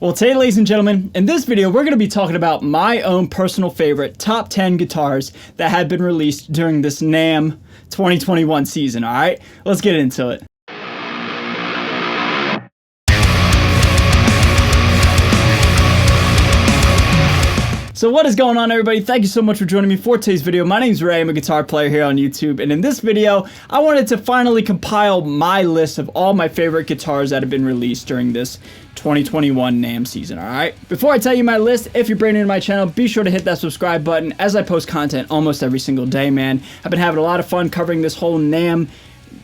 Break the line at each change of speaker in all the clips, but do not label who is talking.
Well, today, ladies and gentlemen, in this video, we're going to be talking about my own personal favorite top 10 guitars that have been released during this Namm 2021 season, all right? Let's get into it. So what is going on, everybody? Thank you so much for joining me for today's video. My name is Ray. I'm a guitar player here on YouTube, and in this video, I wanted to finally compile my list of all my favorite guitars that have been released during this 2021 Namm season, alright? Before I tell you my list, if you're brand new to my channel, be sure to hit that subscribe button as I post content almost every single day, man. I've been having a lot of fun covering this whole Namm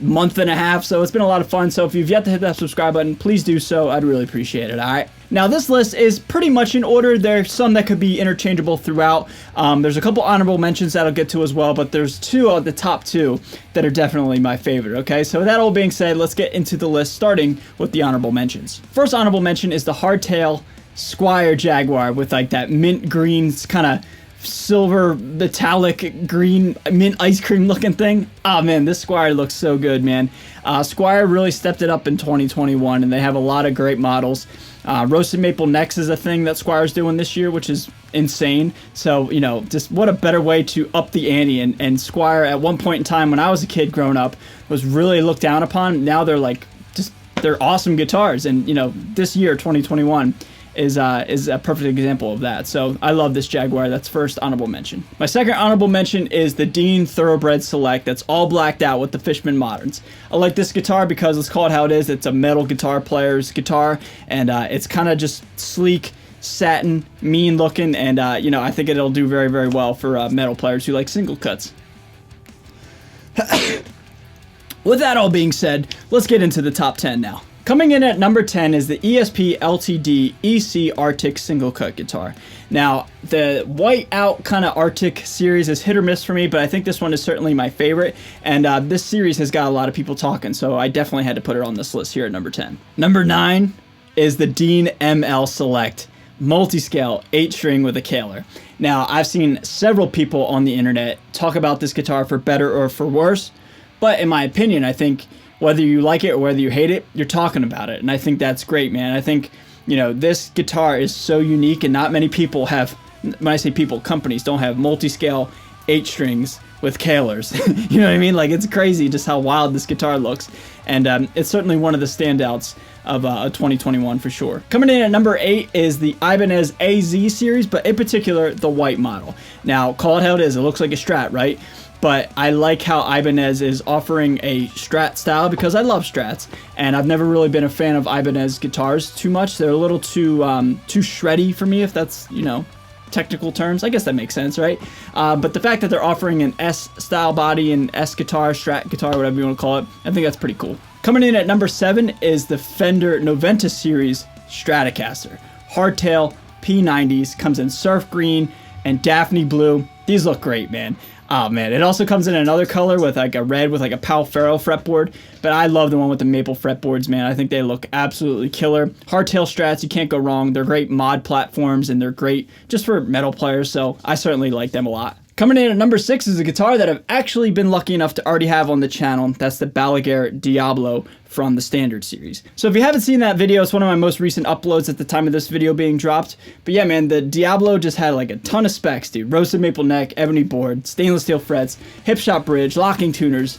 month and a half, so it's been a lot of fun. So if you've yet to hit that subscribe button, please do so. I'd really appreciate it, alright? Now, this list is pretty much in order. There's some that could be interchangeable throughout. There's a couple honorable mentions that I'll get to as well, but there's two of the top two that are definitely my favorite, okay? So with that all being said, let's get into the list, starting with the honorable mentions. First honorable mention is the hardtail Squier Jaguar with like that mint green kind of silver metallic green mint ice cream looking thing. Oh man, this Squier looks so good, man. Squier really stepped it up in 2021, and they have a lot of great models. Roasted maple necks is a thing that Squier's doing this year, which is insane. So, you know, just what a better way to up the ante. And Squier, at one point in time when I was a kid growing up, was really looked down upon. Now they're like, they're awesome guitars. And, you know, this year, 2021, is a perfect example of that. So I love this Jaguar. That's first honorable mention. My second honorable mention is the Dean Thoroughbred Select that's all blacked out with the Fishman Moderns. I like this guitar because, let's call it how it is, it's a metal guitar player's guitar, and it's kind of just sleek, satin, mean looking, and you know, I think it'll do very, very well for metal players who like single cuts. With that all being said, let's get into the top 10 now. Coming in at number 10 is the ESP LTD EC Arctic single cut guitar. Now, the white out kind of Arctic series is hit or miss for me, but I think this one is certainly my favorite, and this series has got a lot of people talking, so I definitely had to put it on this list here at number 10. Number 9 is the Dean ML Select multi-scale 8-string with a Kaler. Now, I've seen several people on the internet talk about this guitar for better or for worse, but in my opinion, I think whether you like it or whether you hate it, you're talking about it. And I think that's great, man. I think, you know, this guitar is so unique, and not many people have, when I say people, companies don't have multi-scale 8 strings with Kalers. You know what I mean? Like, it's crazy just how wild this guitar looks. And it's certainly one of the standouts of 2021 for sure. Coming in at number 8 is the Ibanez AZ series, but in particular, the white model. Now, call it how it is. It looks like a Strat, right? But I like how Ibanez is offering a Strat style because I love Strats, and I've never really been a fan of Ibanez guitars too much. They're a little too shreddy for me, if that's, you know, technical terms. I guess that makes sense, right? But the fact that they're offering an S style body and S guitar, Strat guitar, whatever you want to call it, I think that's pretty cool. Coming in at number 7 is the Fender Noventa series Stratocaster. Hardtail P90s, comes in surf green and Daphne blue. These look great, man. Oh man, it also comes in another color with like a red with like a Pal Ferro fretboard, but I love the one with the maple fretboards, man. I think they look absolutely killer. Hardtail Strats, you can't go wrong. They're great mod platforms, and they're great just for metal players, so I certainly like them a lot. Coming in at number 6 is a guitar that I've actually been lucky enough to already have on the channel. That's the Balaguer Diablo from the Standard series. So if you haven't seen that video, it's one of my most recent uploads at the time of this video being dropped. But yeah, man, the Diablo just had like a ton of specs, dude. Roasted maple neck, ebony board, stainless steel frets, hip shot bridge, locking tuners.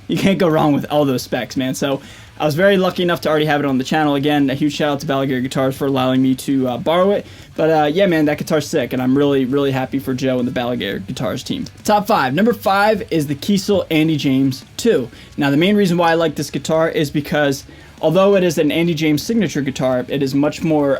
You can't go wrong with all those specs, man. So I was very lucky enough to already have it on the channel. Again, a huge shout out to Balaguer Guitars for allowing me to borrow it. But yeah, man, that guitar's sick, and I'm really, really happy for Joe and the Balaguer Guitars team. Top 5. Number 5 is the Kiesel Andy James 2. Now, the main reason why I like this guitar is because although it is an Andy James signature guitar, it is much more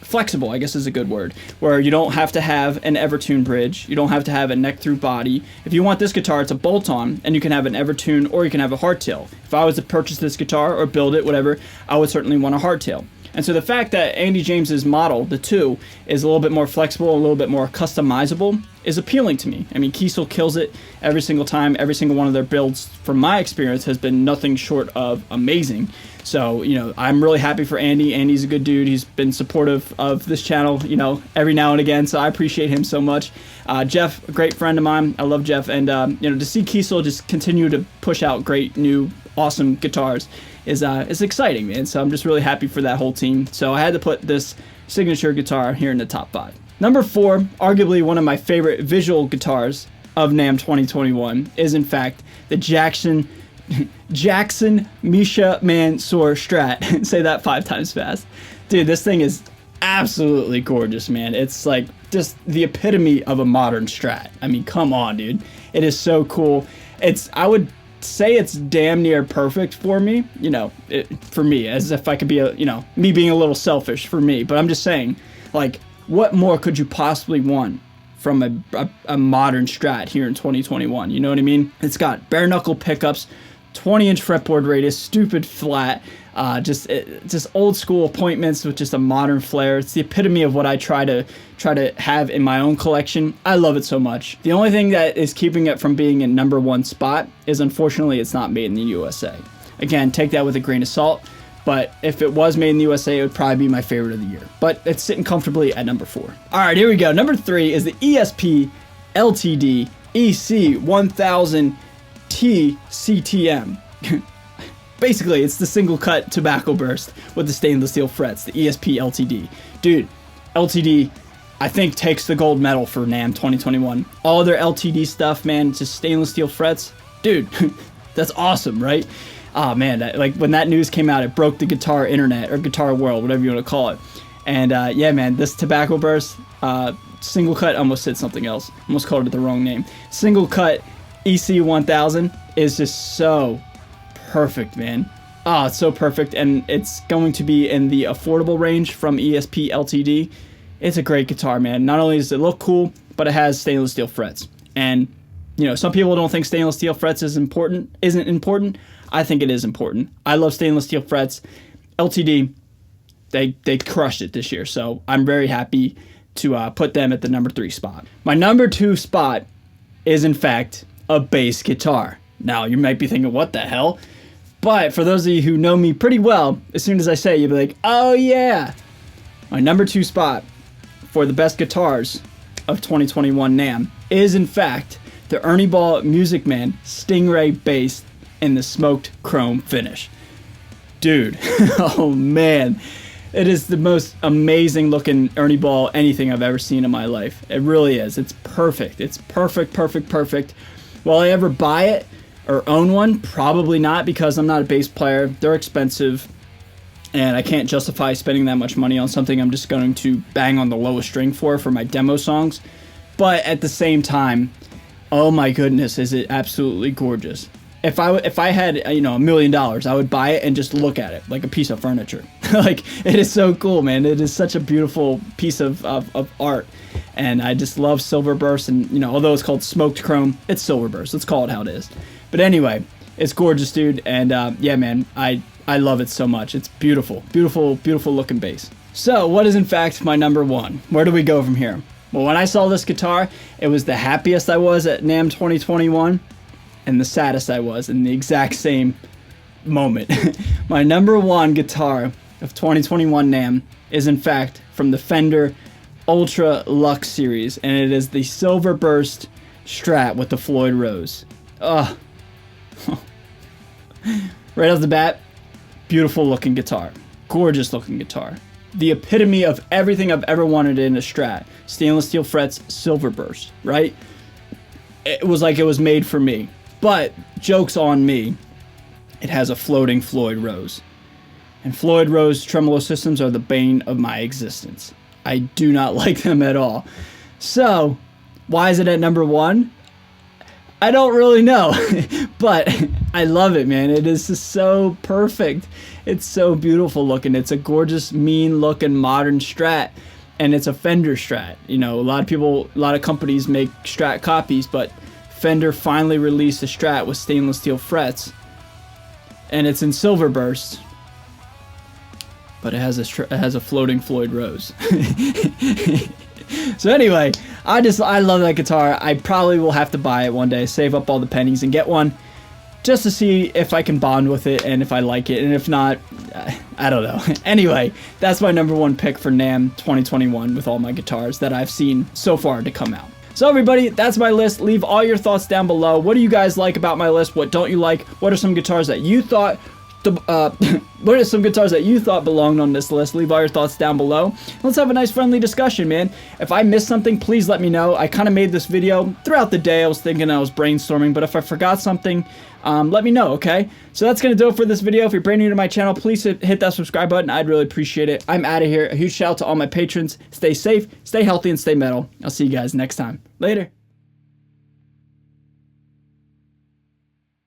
flexible, I guess is a good word, where you don't have to have an Evertune bridge, you don't have to have a neck through body. If you want this guitar, it's a bolt-on, and you can have an Evertune or you can have a hardtail. If I was to purchase this guitar or build it, whatever, I would certainly want a hardtail. And so the fact that Andy James's model, the 2, is a little bit more flexible, a little bit more customizable, is appealing to me. I mean, Kiesel kills it every single time. Every single one of their builds, from my experience, has been nothing short of amazing. So, you know, I'm really happy for Andy. Andy's a good dude. He's been supportive of this channel, you know, every now and again, so I appreciate him so much. Jeff, a great friend of mine. I love Jeff. And, you know, to see Kiesel just continue to push out great, new, awesome guitars is exciting, man. So I'm just really happy for that whole team. So I had to put this signature guitar here in the top 5. Number 4, arguably one of my favorite visual guitars of NAMM 2021, is in fact the Jackson Misha Mansour Strat. Say that 5 times fast. Dude, this thing is absolutely gorgeous, man. It's like just the epitome of a modern Strat. I mean, come on, dude. It is so cool. I would say it's damn near perfect for me, for me, as if I could be me being a little selfish for me. But I'm just saying, like, what more could you possibly want from a modern Strat here in 2021? You know what I mean? It's got bare knuckle pickups, 20-inch fretboard radius, stupid flat, just old school appointments with just a modern flair. It's the epitome of what I try to have in my own collection. I love it so much. The only thing that is keeping it from being in number 1 spot is, unfortunately, it's not made in the USA. Again, take that with a grain of salt. But if it was made in the USA, it would probably be my favorite of the year. But it's sitting comfortably at number 4. All right, here we go. Number 3 is the ESP LTD EC1000T CTM. Basically, it's the single cut tobacco burst with the stainless steel frets, the ESP LTD. Dude, LTD, I think, takes the gold medal for NAMM 2021. All their LTD stuff, man, just stainless steel frets. Dude, that's awesome, right? Oh man, like when that news came out, it broke the guitar internet or guitar world, whatever you want to call it. And yeah, man, this tobacco burst, single cut, almost said something else. Almost called it the wrong name. Single cut EC1000 is just so perfect, man. Ah, it's so perfect, and it's going to be in the affordable range from ESP LTD. It's a great guitar, man. Not only does it look cool, but it has stainless steel frets. And some people don't think stainless steel frets isn't important. I think it is important. I love stainless steel frets. LTD, they crushed it this year, so I'm very happy to put them at the number 3 spot. My number 2 spot is, in fact, a bass guitar. Now, you might be thinking, what the hell? But for those of you who know me pretty well, as soon as I say it, you'll be like, oh yeah. My number 2 spot for the best guitars of 2021 NAMM is, in fact, the Ernie Ball Music Man Stingray bass in the smoked chrome finish. Dude, oh man, it is the most amazing looking Ernie Ball anything I've ever seen in my life. It really is. It's perfect. It's perfect. Will I ever buy it or own one? Probably not, because I'm not a bass player. They're expensive, and I can't justify spending that much money on something I'm just going to bang on the lowest string for my demo songs. But at the same time, oh my goodness, is it absolutely gorgeous. If I had $1 million, I would buy it and just look at it like a piece of furniture. Like, it is so cool, man. It is such a beautiful piece of art, and I just love Silverburst. And although it's called smoked chrome, it's Silverburst. Let's call it how it is. But anyway, it's gorgeous, dude. And yeah, man, I love it so much. It's beautiful looking bass. So what is in fact my number 1? Where do we go from here? Well, when I saw this guitar, it was the happiest I was at NAMM 2021. And the saddest I was in the exact same moment. My number 1 guitar of 2021 NAMM is, in fact, from the Fender Ultra Lux series, and it is the Silverburst Strat with the Floyd Rose. Ugh. Right off the bat, beautiful looking guitar. Gorgeous looking guitar. The epitome of everything I've ever wanted in a Strat. Stainless steel frets, Silverburst, right? It was like it was made for me. But, joke's on me, it has a floating Floyd Rose. And Floyd Rose tremolo systems are the bane of my existence. I do not like them at all. So, why is it at number 1? I don't really know. But I love it, man. It is just so perfect. It's so beautiful looking. It's a gorgeous, mean looking modern Strat. And it's a Fender Strat. A lot of companies make Strat copies, but Fender finally released a Strat with stainless steel frets, and it's in Silverburst, but it has a floating Floyd Rose. So anyway, I love that guitar. I probably will have to buy it one day, save up all the pennies and get one, just to see if I can bond with it and if I like it, and if not, I don't know. Anyway, that's my number 1 pick for NAMM 2021 with all my guitars that I've seen so far to come out. So everybody, that's my list. Leave all your thoughts down below. What do you guys like about my list? What don't you like? What are some guitars that you thought what are some guitars that you thought belonged on this list? Leave all your thoughts down below. Let's have a nice friendly discussion, man. If I missed something, please let me know. I kind of made this video throughout the day. I was thinking, I was brainstorming, but if I forgot something, let me know, okay? So that's going to do it for this video. If you're brand new to my channel, please hit that subscribe button. I'd really appreciate it. I'm out of here. A huge shout out to all my patrons. Stay safe, stay healthy, and stay metal. I'll see you guys next time. Later.